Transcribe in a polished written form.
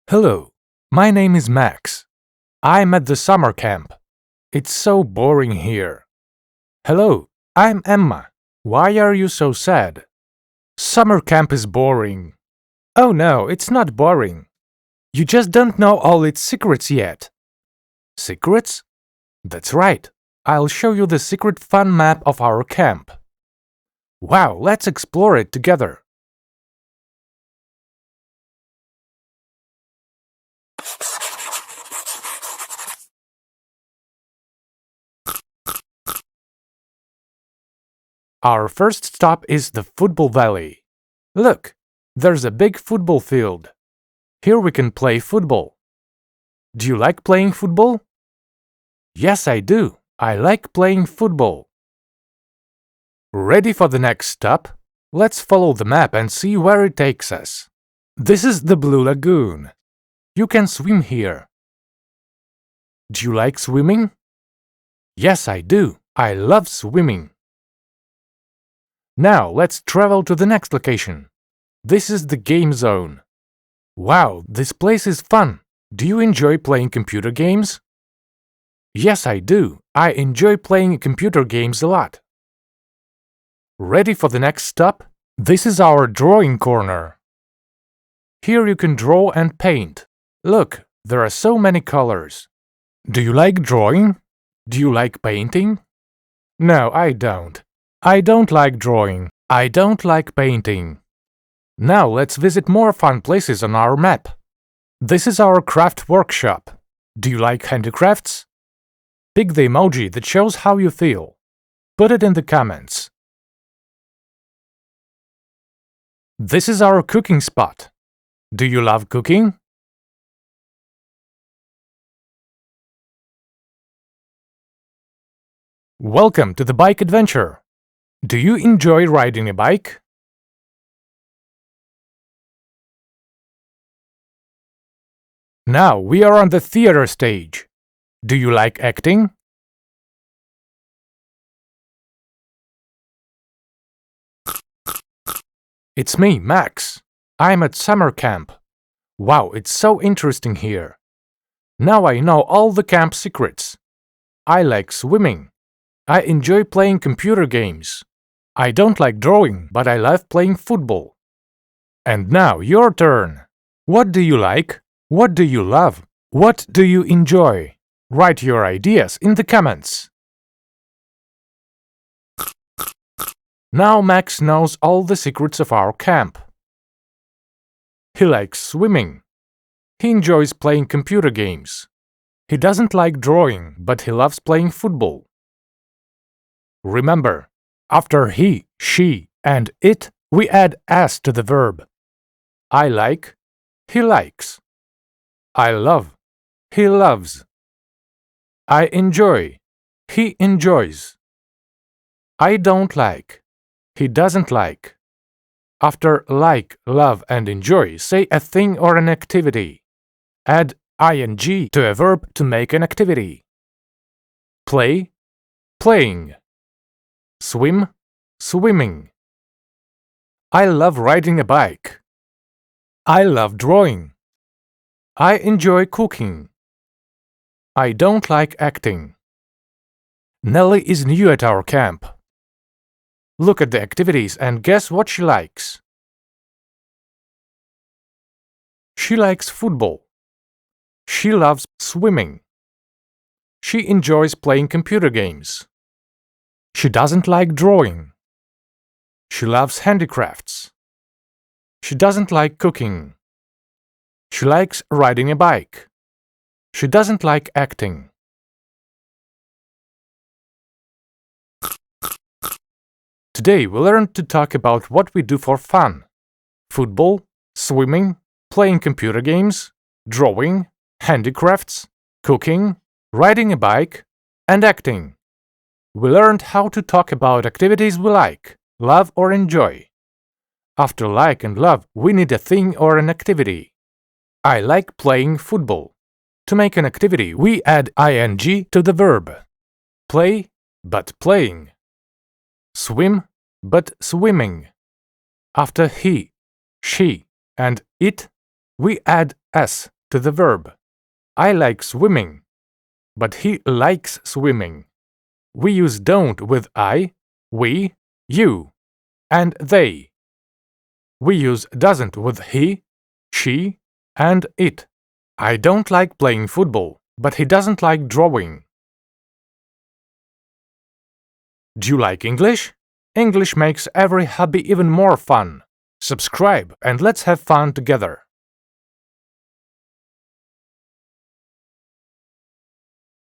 Hello, my name is Max. I'm at the summer camp. It's so boring here. Hello, I'm Emma. Why are you so sad? Summer camp is boring. Oh no, it's not boring. You just don't know all its secrets yet. Secrets? That's right. I'll show you the secret fun map of our camp. Wow, let's explore it together. Our first stop is the football valley. Look, there's a big football field. Here we can play football. Do you like playing football? Yes, I do. I like playing football. Ready for the next stop? Let's follow the map and see where it takes us. This is the Blue Lagoon. You can swim here. Do you like swimming? Yes, I do. I love swimming. Now, let's travel to the next location. This is the game zone. Wow, this place is fun. Do you enjoy playing computer games? Yes, I do. I enjoy playing computer games a lot. Ready for the next stop? This is our drawing corner. Here you can draw and paint. Look, there are so many colors. Do you like drawing? Do you like painting? No, I don't. I don't like drawing. I don't like painting. Now let's visit more fun places on our map. This is our craft workshop. Do you like handicrafts? Pick the emoji that shows how you feel. Put it in the comments. This is our cooking spot. Do you love cooking? Welcome to the bike adventure. Do you enjoy riding a bike? Now we are on the theater stage. Do you like acting? It's me, Max. I'm at summer camp. Wow, it's so interesting here. Now I know all the camp secrets. I like swimming. I enjoy playing computer games. I don't like drawing, but I love playing football. And now your turn. What do you like? What do you love? What do you enjoy? Write your ideas in the comments. Now Max knows all the secrets of our camp. He likes swimming. He enjoys playing computer games. He doesn't like drawing, but he loves playing football. Remember, after he, she, and it, we add s to the verb. I like, he likes. I love, he loves. I enjoy, he enjoys. I don't like, he doesn't like. After like, love, and enjoy, say a thing or an activity. Add ing to a verb to make an activity. Play, playing. Swim, swimming. I love riding a bike. I love drawing. I enjoy cooking. I don't like acting. Nelly is new at our camp. Look at the activities and guess what she likes. She likes football. She loves swimming. She enjoys playing computer games. She doesn't like drawing. She loves handicrafts. She doesn't like cooking. She likes riding a bike. She doesn't like acting. Today we learned to talk about what we do for fun. Football, swimming, playing computer games, drawing, handicrafts, cooking, riding a bike, and acting. We learned how to talk about activities we like, love, or enjoy. After like and love, we need a thing or an activity. I like playing football. To make an activity, we add ing to the verb. Play, but playing. Swim, but swimming. After he, she, and it, we add s to the verb. I like swimming, but he likes swimming. We use don't with I, we, you, and they. We use doesn't with he, she, and it. I don't like playing football, but he doesn't like drawing. Do you like English? English makes every hobby even more fun. Subscribe and let's have fun together.